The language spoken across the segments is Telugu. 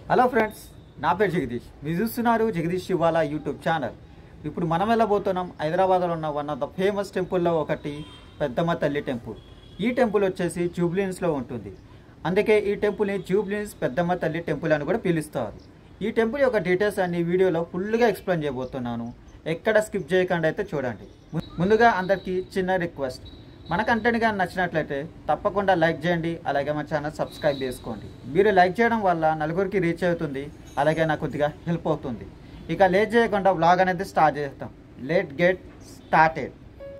హలో ఫ్రెండ్స్, నా పేరు జగదీష్. మీరు చూస్తున్నారు జగదీష్ శివాలా యూట్యూబ్ ఛానల్. ఇప్పుడు మనం వెళ్ళబోతున్నాం హైదరాబాద్లో ఉన్న వన్ ఆఫ్ ద ఫేమస్ టెంపుల్లో ఒకటి పెద్దమ్మ తల్లి టెంపుల్. ఈ టెంపుల్ వచ్చేసి జూబ్లీహిల్స్లో ఉంటుంది. అందుకే ఈ టెంపుల్ని జూబ్లీహిల్స్ పెద్దమ్మ తల్లి టెంపుల్ అని కూడా పిలుస్తారు. ఈ టెంపుల్ యొక్క డీటెయిల్స్ అన్ని వీడియోలో ఫుల్గా ఎక్స్ప్లెయిన్ చేయబోతున్నాను. ఎక్కడ స్కిప్ చేయకుండా అయితే చూడండి. ముందుగా అందరికీ చిన్న రిక్వెస్ట్, మన కంటెంట్ కానీ నచ్చినట్లయితే తప్పకుండా లైక్ చేయండి, అలాగే మన ఛానల్ సబ్స్క్రైబ్ చేసుకోండి. మీరు లైక్ చేయడం వల్ల నలుగురికి రీచ్ అవుతుంది, అలాగే నాకు కొద్దిగా హెల్ప్ అవుతుంది. ఇక లేట్ చేయకుండా వ్లాగ్ అనేది స్టార్ట్ చేస్తాం. Let get started.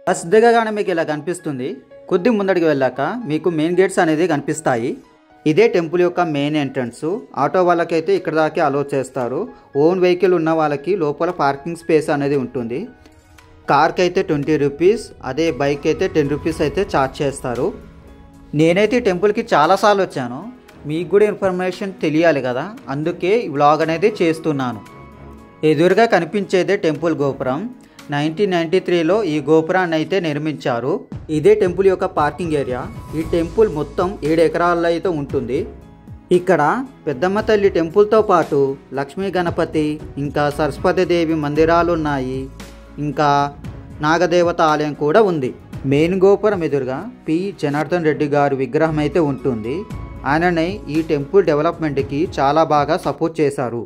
బస్ దిగగానే మీకు ఇలా కనిపిస్తుంది. కొద్ది ముందడికి వెళ్ళాక మీకు మెయిన్ గేట్స్ అనేది కనిపిస్తాయి. ఇదే టెంపుల్ యొక్క మెయిన్ ఎంట్రన్స్. ఆటో వాళ్ళకైతే ఇక్కడ దాకే అలో చేస్తారు. ఓన్ వెహికల్ ఉన్న వాళ్ళకి లోపల పార్కింగ్ స్పేస్ అనేది ఉంటుంది. కార్కి అయితే 20 రూపీస్, అదే బైక్ అయితే 10 రూపీస్ అయితే ఛార్జ్ చేస్తారు. నేనైతే ఈ టెంపుల్కి చాలాసార్లు వచ్చాను. మీకు కూడా ఇన్ఫర్మేషన్ తెలియాలి కదా, అందుకే ఈ వ్లాగ్ అనేది చేస్తున్నాను. ఎదురుగా కనిపించేదే టెంపుల్ గోపురం. 1993లో ఈ గోపురాన్ని అయితే నిర్మించారు. ఇదే టెంపుల్ యొక్క పార్కింగ్ ఏరియా. ఈ టెంపుల్ మొత్తం 7 ఎకరాల్లో అయితే ఉంటుంది. ఇక్కడ పెద్దమ్మ తల్లి టెంపుల్తో పాటు లక్ష్మీ గణపతి, ఇంకా సరస్వతి దేవి మందిరాలు ఉన్నాయి. ఇంకా నాగదేవత ఆలయం కూడా ఉంది. మెయిన్ గోపురం ఎదురుగా పి జనార్దన్ రెడ్డి గారి విగ్రహం అయితే ఉంటుంది. ఆయననే ఈ టెంపుల్ డెవలప్మెంట్కి చాలా బాగా సపోర్ట్ చేశారు.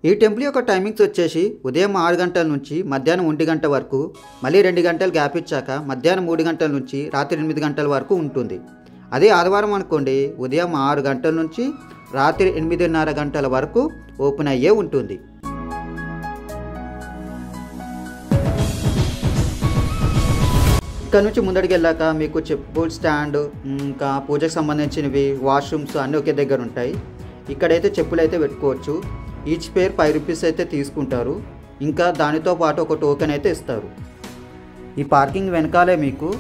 ఈ టెంపుల్ యొక్క టైమింగ్స్ వచ్చేసి ఉదయం 6 గంటల నుంచి మధ్యాహ్నం 1 గంట వరకు, మళ్ళీ 2 గంటలు గ్యాప్ ఇచ్చాక మధ్యాహ్నం 3 గంటల నుంచి రాత్రి 8 గంటల వరకు ఉంటుంది. అదే ఆదివారం అనుకోండి, ఉదయం 6 గంటల నుంచి రాత్రి 8:30 గంటల వరకు ఓపెన్ అయ్యే ఉంటుంది. ఇక్కడ నుంచి ముందడికి వెళ్ళాక మీకు చెప్పుల స్టాండ్, ఇంకా పూజకు సంబంధించినవి, వాష్రూమ్స్ అన్నీ ఒకే దగ్గర ఉంటాయి. ఇక్కడైతే చెప్పులు అయితే పెట్టుకోవచ్చు. ఈచ్ పేర్ 5 రూపీస్ అయితే తీసుకుంటారు. ఇంకా దానితో పాటు ఒక టోకెన్ అయితే ఇస్తారు. ఈ పార్కింగ్ వెనకాలే మీకు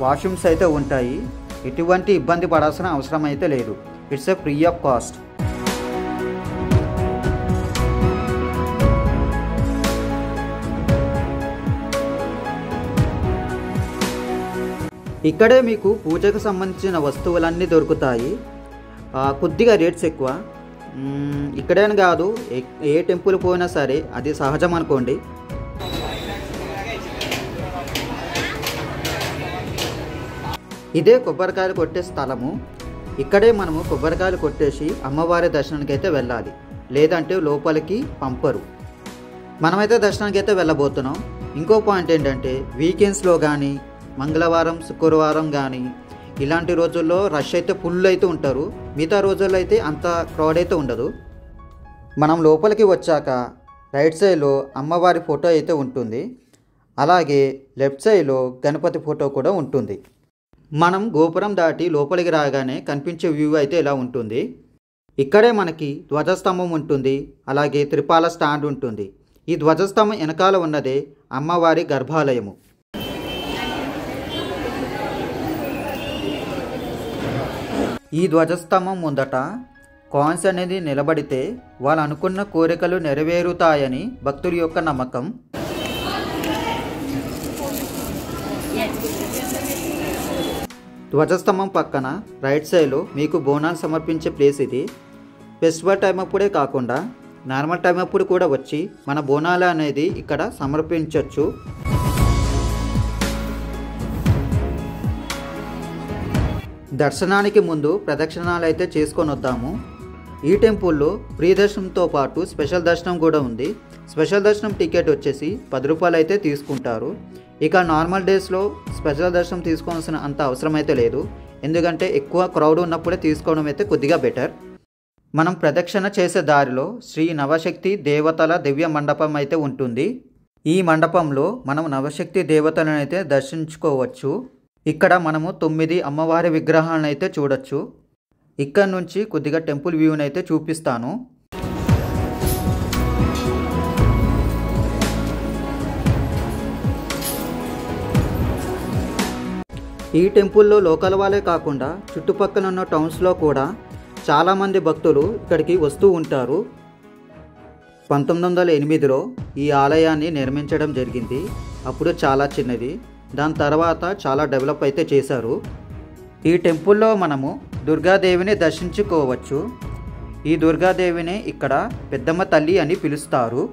వాష్రూమ్స్ అయితే ఉంటాయి. ఎటువంటి ఇబ్బంది పడాల్సిన అవసరం అయితే లేదు. It's a free of cost. ఇక్కడే మీకు పూజకు సంబంధించిన వస్తువులన్నీ దొరుకుతాయి. కొద్దిగా రేట్స్ ఎక్కువ. ఇక్కడేని కాదు, ఏ టెంపుల్ పోయినా సరే అది సహజం అనుకోండి. ఇదే కొబ్బరికాయలు కొట్టే స్థలము. ఇక్కడే మనము కొబ్బరికాయలు కొట్టేసి అమ్మవారి దర్శనానికి అయితే వెళ్ళాలి, లేదంటే లోపలికి పంపరు. మనమైతే దర్శనానికి అయితే వెళ్ళబోతున్నాం. ఇంకో పాయింట్ ఏంటంటే, వీకెండ్స్లో కానీ మంగళవారం, శుక్రవారం కానీ ఇలాంటి రోజుల్లో రష్ అయితే ఫుల్ అయితే ఉంటారు. మిగతా రోజుల్లో అయితే అంత క్రౌడ్ అయితే ఉండదు. మనం లోపలికి వచ్చాక రైట్ సైడ్లో అమ్మవారి ఫోటో అయితే ఉంటుంది. అలాగే లెఫ్ట్ సైడ్లో గణపతి ఫోటో కూడా ఉంటుంది. మనం గోపురం దాటి లోపలికి రాగానే కనిపించే వ్యూ అయితే ఇలా ఉంటుంది. ఇక్కడే మనకి ధ్వజస్తంభం ఉంటుంది, అలాగే త్రిపాల స్టాండ్ ఉంటుంది. ఈ ధ్వజస్తంభం వెనకాల ఉన్నదే అమ్మవారి గర్భాలయము. ఈ ధ్వజస్తంభం ముందట కాయిన్స్ అనేది నిలబడితే వాళ్ళు అనుకున్న కోరికలు నెరవేరుతాయని భక్తుల యొక్క నమ్మకం. ధ్వజస్తంభం పక్కన రైట్ సైడ్లో మీకు బోనాలు సమర్పించే ప్లేస్ ఇది. ఫెస్టివల్ టైం అప్పుడే కాకుండా నార్మల్ టైం అప్పుడు కూడా వచ్చి మన బోనాలు అనేది ఇక్కడ సమర్పించవచ్చు. దర్శనానికి ముందు ప్రదక్షిణాలు అయితే చేసుకొని వద్దాము. ఈ టెంపుల్లో ఫ్రీ దర్శనంతో పాటు స్పెషల్ దర్శనం కూడా ఉంది. స్పెషల్ దర్శనం టికెట్ వచ్చేసి 10 రూపాయలు అయితే తీసుకుంటారు. ఇక నార్మల్ డేస్లో స్పెషల్ దర్శనం తీసుకోవాల్సిన అంత అవసరం అయితే లేదు, ఎందుకంటే ఎక్కువ క్రౌడ్ ఉన్నప్పుడే తీసుకోవడం అయితే కొద్దిగా బెటర్. మనం ప్రదక్షిణ చేసే దారిలో శ్రీ నవశక్తి దేవతల దివ్య మండపం అయితే ఉంటుంది. ఈ మండపంలో మనం నవశక్తి దేవతలను అయితే దర్శించుకోవచ్చు. ఇక్కడ మనము 9 అమ్మవారి విగ్రహాలను అయితే చూడొచ్చు. ఇక్కడ నుంచి కొద్దిగా టెంపుల్ వ్యూని అయితే చూపిస్తాను. ఈ టెంపుల్లో లోకల్ వాళ్ళే కాకుండా చుట్టుపక్కల ఉన్న టౌన్స్లో కూడా చాలామంది భక్తులు ఇక్కడికి వస్తూ ఉంటారు. 1908లో ఈ ఆలయాన్ని నిర్మించడం జరిగింది. అప్పుడు చాలా చిన్నది, దాని తర్వాత చాలా డెవలప్ అయితే చేశారు. ఈ టెంపుల్లో మనము దుర్గాదేవిని దర్శించుకోవచ్చు. ఈ దుర్గాదేవిని ఇక్కడ పెద్దమ్మ తల్లి అని పిలుస్తారు.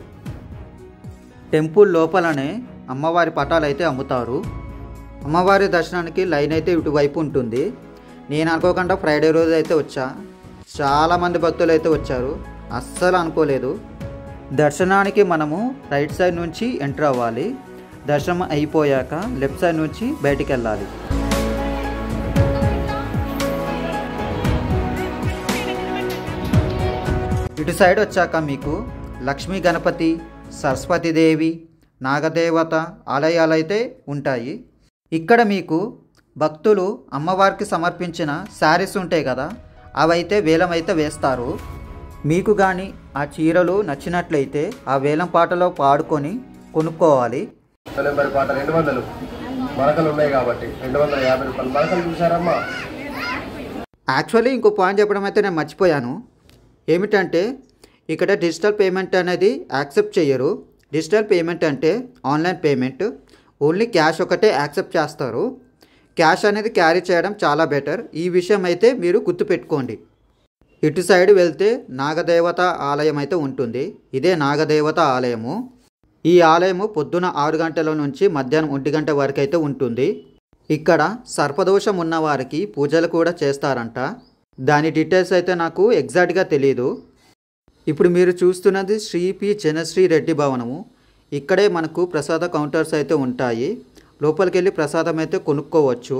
టెంపుల్ లోపలనే అమ్మవారి పటాలు అయితే అమ్ముతారు. అమ్మవారి దర్శనానికి లైన్ అయితే ఇటువైపు ఉంటుంది. నేను అనుకోకుండా ఫ్రైడే రోజు అయితే వచ్చా. చాలామంది భక్తులు అయితే వచ్చారు. అస్సలు అనుకోలేదు. దర్శనానికి మనము రైట్ సైడ్ నుంచి ఎంటర్ అవ్వాలి. దర్శనం అయిపోయాక లెఫ్ట్ సైడ్ నుంచి బయటికి వెళ్ళాలి. ఇటు సైడ్ వచ్చాక మీకు లక్ష్మీ గణపతి, సరస్వతీదేవి, నాగదేవత ఆలయాలు అయితే ఉంటాయి. ఇక్కడ మీకు భక్తులు అమ్మవారికి సమర్పించిన శారీస్ ఉంటాయి కదా, అవైతే వేలం అయితే వేస్తారు. మీకు కానీ ఆ చీరలు నచ్చినట్లయితే ఆ వేలం పాటలో పాడుకొని కొనుక్కోవాలి. నెంబర్ పాట 200 మరకలు ఉన్నాయి కాబట్టి 250 రూపాయలు మరకలు చూసారమ్మా. యాక్చువల్లీ ఇంకో పాయింట్ చెప్పడం అయితే నేను మర్చిపోయాను. ఏమిటంటే ఇక్కడ డిజిటల్ పేమెంట్ అనేది యాక్సెప్ట్ చేయరు. డిజిటల్ పేమెంట్ అంటే ఆన్లైన్ పేమెంట్. ఓన్లీ క్యాష్ ఒకటే యాక్సెప్ట్ చేస్తారు. క్యాష్ అనేది క్యారీ చేయడం చాలా బెటర్. ఈ విషయం అయితే మీరు గుర్తుపెట్టుకోండి. ఇటు సైడ్ వెళ్తే నాగదేవత ఆలయం అయితే ఉంటుంది. ఇదే నాగదేవత ఆలయము. ఈ ఆలయము పొద్దున 6 గంటల నుంచి మధ్యాహ్నం 1 గంట వరకు అయితే ఉంటుంది. ఇక్కడ సర్పదోషం ఉన్న వారికి పూజలు కూడా చేస్తారంట. దాని డీటెయిల్స్ అయితే నాకు ఎగ్జాక్ట్గా తెలియదు. ఇప్పుడు మీరు చూస్తున్నది శ్రీ పి జనశ్రీ రెడ్డి భవనము. ఇక్కడే మనకు ప్రసాద కౌంటర్స్ అయితే ఉంటాయి. లోపలికి వెళ్ళి ప్రసాదం అయితే కొనుక్కోవచ్చు.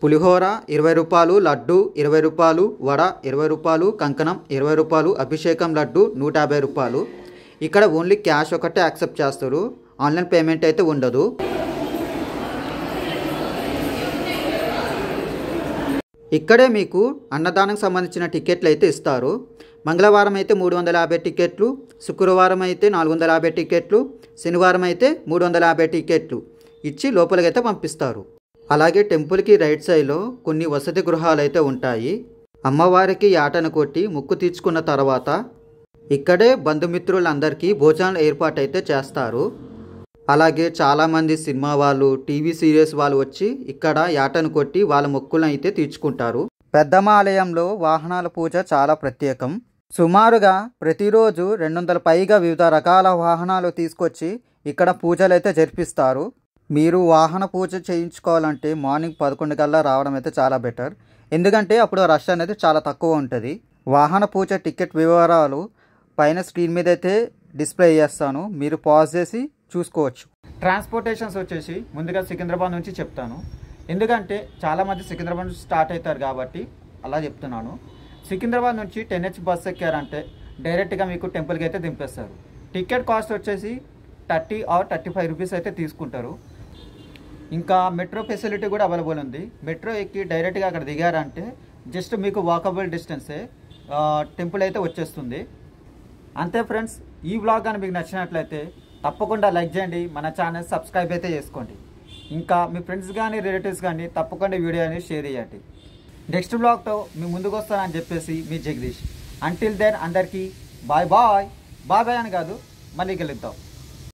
పులిహోర 20 రూపాయలు, లడ్డు 20 రూపాయలు, వడ 20 రూపాయలు, కంకణం 20 రూపాయలు, అభిషేకం లడ్డు 150 రూపాయలు. ఇక్కడ ఓన్లీ క్యాష్ ఒకటే యాక్సెప్ట్ చేస్తారు. ఆన్లైన్ పేమెంట్ అయితే ఉండదు. ఇక్కడే మీకు అన్నదానం సంబంధించిన టికెట్లు అయితే ఇస్తారు. మంగళవారం అయితే 350 టికెట్లు, శుక్రవారం అయితే 450 టికెట్లు, శనివారం అయితే 350 టికెట్లు ఇచ్చి లోపలికైతే పంపిస్తారు. అలాగే టెంపుల్కి రైట్ సైడ్లో కొన్ని వసతి గృహాలు అయితే ఉంటాయి. అమ్మవారికి యాటను కొట్టి మొక్కు తీర్చుకున్న తర్వాత ఇక్కడే బంధుమిత్రులందరికీ భోజనాలు ఏర్పాటు అయితే చేస్తారు. అలాగే చాలామంది సినిమా వాళ్ళు, టీవీ సీరియల్స్ వాళ్ళు వచ్చి ఇక్కడ యాటను కొట్టి వాళ్ళ మొక్కులను అయితే తీర్చుకుంటారు. పెద్దమ్మ ఆలయంలో వాహనాల పూజ చాలా ప్రత్యేకం. సుమారుగా ప్రతిరోజు 200 పైగా వివిధ రకాల వాహనాలు తీసుకొచ్చి ఇక్కడ పూజలు అయితే జరిపిస్తారు. మీరు వాహన పూజ చేయించుకోవాలంటే మార్నింగ్ 11 కల్లా రావడం అయితే చాలా బెటర్. ఎందుకంటే అప్పుడు రష్ అనేది చాలా తక్కువ ఉంటుంది. వాహన పూజ టికెట్ వివరాలు పైన స్క్రీన్ మీద అయితే డిస్ప్లే చేస్తాను. మీరు పాజ్ చేసి చూసుకోవచ్చు. ట్రాన్స్పోర్టేషన్స్ వచ్చేసి ముందుగా సికింద్రాబాద్ నుంచి చెప్తాను. ఎందుకంటే చాలామంది సికింద్రాబాద్ నుంచి స్టార్ట్ అవుతారు కాబట్టి అలా చెప్తున్నాను. సికింద్రాబాద్ నుంచి 10H బస్ ఎక్కారంటే డైరెక్ట్గా మీకు టెంపుల్కి అయితే దింపేస్తారు. టికెట్ కాస్ట్ వచ్చేసి 30 or 35 రూపీస్ అయితే తీసుకుంటారు. ఇంకా మెట్రో ఫెసిలిటీ కూడా అవైలబుల్ ఉంది. మెట్రో ఎక్కి డైరెక్ట్గా అక్కడ దిగారంటే జస్ట్ మీకు వాకబుల్ డిస్టెన్సే టెంపుల్ అయితే వచ్చేస్తుంది. అంతే ఫ్రెండ్స్, ఈ వ్లాగ్ కానీ మీకు నచ్చినట్లయితే తప్పకుండా లైక్ చేయండి, మన ఛానల్ సబ్స్క్రైబ్ అయితే చేసుకోండి. ఇంకా మీ ఫ్రెండ్స్ కానీ రిలేటివ్స్ కానీ తప్పకుండా వీడియో అనేది షేర్ చేయండి. నెక్స్ట్ వ్లాగ్తో మీ ముందుకు వస్తానని చెప్పేసి మీ జగదీష్. అంటిల్ దెన్ అందరికీ బాయ్ బాయ్. బాయ్ బాయ్ అని కాదు, మళ్ళీ కలుద్దాం.